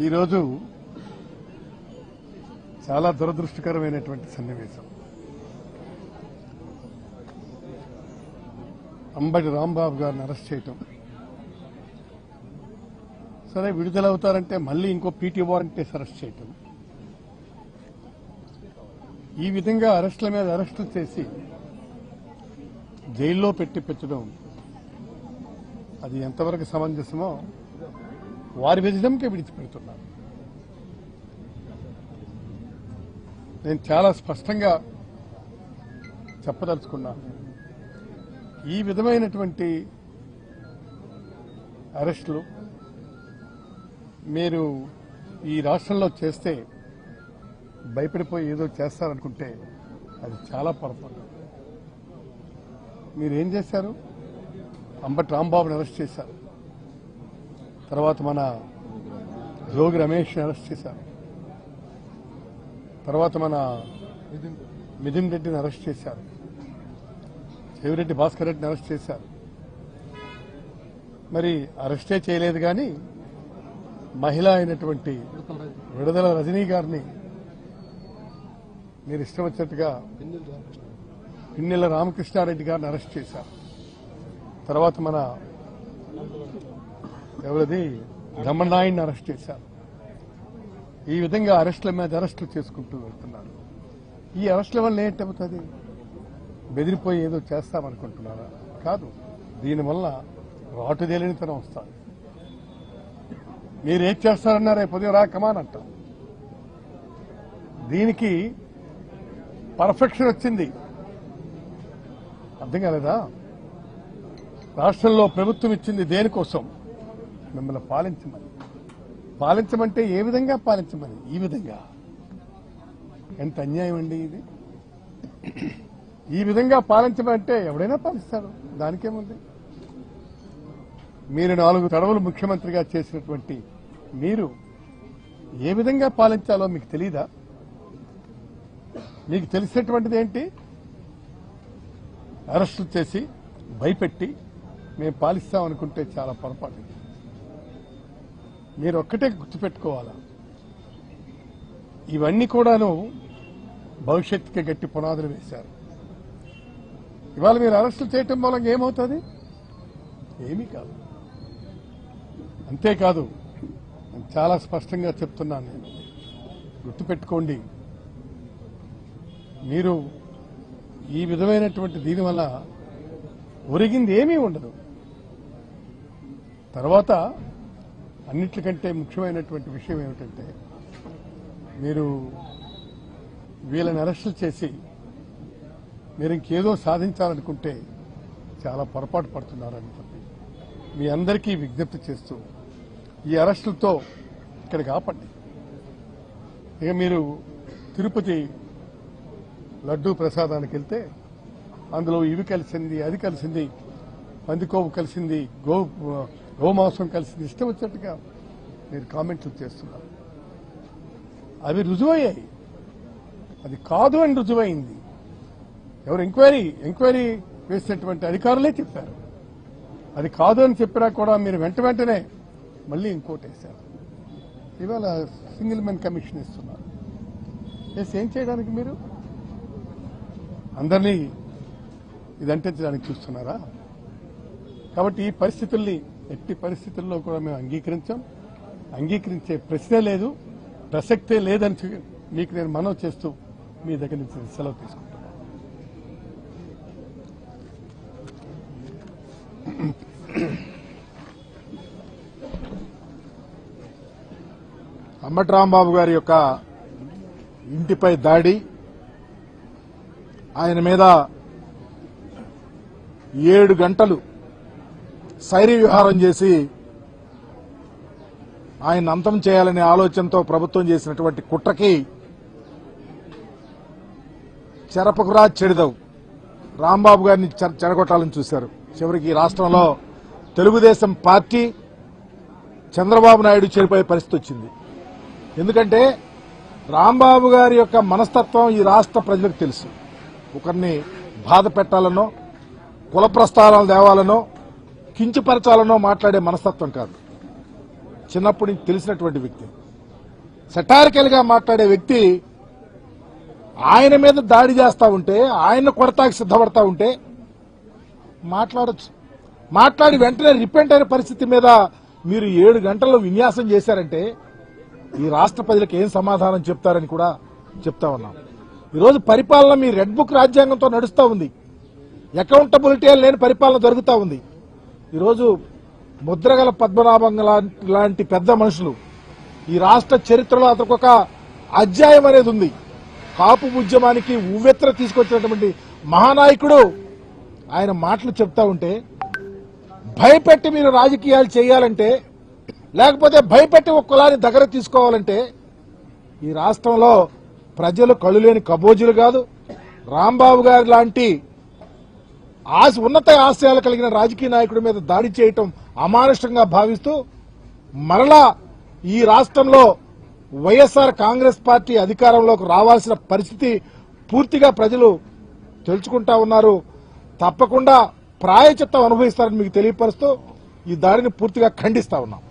ఈరోజు చాలా దురదృష్టకరమైనటువంటి సన్నివేశం. అంబటి రాంబాబు గారిని అరెస్ట్ చేయటం, సరే విడుదలవుతారంటే మళ్ళీ ఇంకో పీటీ వారెంట్ కేసు అరెస్ట్ చేయటం, ఈ విధంగా అరెస్టుల మీద అరెస్టులు చేసి జైల్లో పెట్టడం అది ఎంతవరకు సమంజసమో వారి విజయంకే విడిచిపెడుతున్నారు. నేను చాలా స్పష్టంగా చెప్పదలుచుకున్నాను, ఈ విధమైనటువంటి అరెస్టులు మీరు ఈ రాష్ట్రంలో చేస్తే భయపడిపోయి ఏదో చేస్తారనుకుంటే అది చాలా పొరపాటు. మీరేం చేశారు? అంబటి రాంబాబుని అరెస్ట్ చేశారు, తర్వాత మన జోగి రమేష్ని అరెస్ట్ చేశారు, తర్వాత మన మిథున్ రెడ్డిని అరెస్ట్ చేశారు, చెవిరెడ్డి భాస్కర్ రెడ్డిని అరెస్ట్ చేశారు. మరి అరెస్టే చేయలేదు కానీ మహిళ అయినటువంటి విడుదల రజనీ గారిని మీరు ఇష్టం వచ్చినట్టుగా పిన్నెల రామకృష్ణారెడ్డి గారిని అరెస్ట్ చేశారు. తర్వాత మన ఎవరిది రమణాయుడిని అరెస్ట్ చేశారు. ఈ విధంగా అరెస్టుల మీద అరెస్టులు చేసుకుంటూ వెళ్తున్నారు. ఈ అరెస్టుల వల్ల ఏంటవుతుంది? బెదిరిపోయి ఏదో చేస్తామనుకుంటున్నారా? కాదు, దీనివల్ల రాటుదేలినితనం వస్తుంది. మీరేం చేస్తారన్నారే పొద్దున రా కమాన్ అంటాం. దీనికి పర్ఫెక్షన్ వచ్చింది, అర్థం కాలేదా? రాష్ట్రంలో ప్రభుత్వం ఇచ్చింది దేనికోసం? మిమ్మల్ని పాలించమంటే ఏ విధంగా పాలించమని? ఈ విధంగా. ఎంత అన్యాయం అండి ఇది! ఈ విధంగా పాలించమంటే ఎవడైనా పాలిస్తాడు, దానికేముంది? మీరు 4 తడవలు ముఖ్యమంత్రిగా చేసినటువంటి మీరు ఏ విధంగా పాలించాలో మీకు తెలీదా? మీకు తెలిసినటువంటిది ఏంటి? అరెస్టులు చేసి భయపెట్టి మేము పాలిస్తామనుకుంటే చాలా పొరపాటు. మీరు ఒక్కటే గుర్తుపెట్టుకోవాలా, ఇవన్నీ కూడాను భవిష్యత్తుకి గట్టి పునాదులు వేశారు. ఇవాళ మీరు అరెస్టులు చేయటం మూలంగా ఏమవుతుంది? ఏమీ కాదు. అంతేకాదు, నేను చాలా స్పష్టంగా చెప్తున్నాను, నేను గుర్తుపెట్టుకోండి, మీరు ఈ విధమైనటువంటి దీనివల్ల ఒరిగింది ఏమీ ఉండదు. తర్వాత అన్నిటికంటే ముఖ్యమైనటువంటి విషయం ఏమిటంటే, మీరు వీళ్ళని అరెస్టులు చేసి మీరు ఇంకేదో సాధించాలనుకుంటే చాలా పొరపాటు పడుతున్నారని చెప్పి మీ అందరికీ విజ్ఞప్తి చేస్తూ, ఈ అరెస్టులతో ఇక్కడికి ఆపండి. ఇక మీరు తిరుపతి లడ్డూ ప్రసాదానికి వెళ్తే అందులో ఇవి కలిసింది, అది కలిసింది, పందికోవు కలిసింది, గోమాంసం కలిసింది, ఇష్టం వచ్చినట్టుగా మీరు కామెంట్లు చేస్తున్నారు. అవి రుజువయ్యాయి, అది కాదు అని రుజువైంది. ఎవరు ఎంక్వైరీ వేసినటువంటి అధికారులే చెప్పారు. అది కాదు అని చెప్పినా కూడా మీరు వెంటనే మళ్ళీ ఇంకోటి వేశారు. ఇవాళ సింగిల్ మెన్ కమిషన్ ఇస్తున్నారు. ఏం చేయడానికి మీరు అందరినీ ఇదంటించడానికి చూస్తున్నారా? కాబట్టి ఈ పరిస్థితుల్ని ఎట్టి పరిస్థితుల్లో కూడా మేము అంగీకరించే ప్రశ్నే లేదు, ప్రసక్తే లేదని మీకు నేను మనవి చేస్తూ మీ దగ్గర నుంచి సెలవు తీసుకుంటాను. అంబటి రాంబాబు గారి యొక్క ఇంటిపై దాడి, ఆయన మీద 7 గంటలు శైర్య విహారం చేసి ఆయన అంతం చేయాలనే ఆలోచనతో ప్రభుత్వం చేసినటువంటి కుట్రకి చెరపకురా చెడిదవు రాంబాబు గారిని చెడగొట్టాలని చూశారు. చివరికి రాష్ట్రంలో తెలుగుదేశం పార్టీ చంద్రబాబు నాయుడు చెడిపోయే పరిస్థితి వచ్చింది. ఎందుకంటే రాంబాబు గారి యొక్క మనస్తత్వం ఈ రాష్ట్ర ప్రజలకు తెలుసు. ఒకరిని బాధ పెట్టాలనో, కుల ప్రస్తావనలు తేవాలనో, కించపరచాలనో మాట్లాడే మనస్తత్వం కాదు. చిన్నప్పటి నుంచి తెలిసినటువంటి వ్యక్తి, సెటారికల్ గా మాట్లాడే వ్యక్తి ఆయన మీద దాడి చేస్తా ఉంటే, ఆయన కొడతాకి సిద్ధపడతా ఉంటే మాట్లాడచ్చు. మాట్లాడి వెంటనే రిపెంట్ అయిన పరిస్థితి మీద మీరు 7 గంటల్లో విన్యాసం చేశారంటే ఈ రాష్ట్ర ప్రజలకు ఏం సమాధానం చెప్తారని కూడా చెప్తా ఉన్నాం. ఈరోజు పరిపాలన మీ రెడ్ బుక్ రాజ్యాంగంతో నడుస్తూ ఉంది. అకౌంటబిలిటీ లేని పరిపాలన జరుగుతూ ఉంది. ఈరోజు ముద్రగల పద్మనాభం లాంటి పెద్ద మనుషులు ఈ రాష్ట్ర చరిత్రలో అతనికి ఒక అధ్యాయం అనేది ఉంది. కాపు ఉద్యమానికి ఉవ్వెత్ర తీసుకొచ్చినటువంటి మహానాయకుడు ఆయన మాటలు చెప్తా ఉంటే, భయపెట్టి మీరు రాజకీయాలు చేయాలంటే, లేకపోతే భయపెట్టి ఒక కులాన్ని దగ్గర తీసుకోవాలంటే ఈ రాష్ట్రంలో ప్రజలు కళ్ళు లేని కబోజులు కాదు. రాంబాబు గారి లాంటి ఉన్నత ఆశయాలు కలిగిన రాజకీయ నాయకుడి మీద దాడి చేయటం అమానుషంగా భావిస్తూ మరలా ఈ రాష్ట్రంలో వైఎస్ఆర్ కాంగ్రెస్ పార్టీ అధికారంలోకి రావాల్సిన పరిస్థితి పూర్తిగా ప్రజలు తెలుసుకుంటా ఉన్నారు. తప్పకుండా ప్రాయచిత్తం అనుభవిస్తారని మీకు తెలియపరుస్తూ ఈ దాడిని పూర్తిగా ఖండిస్తా ఉన్నాం.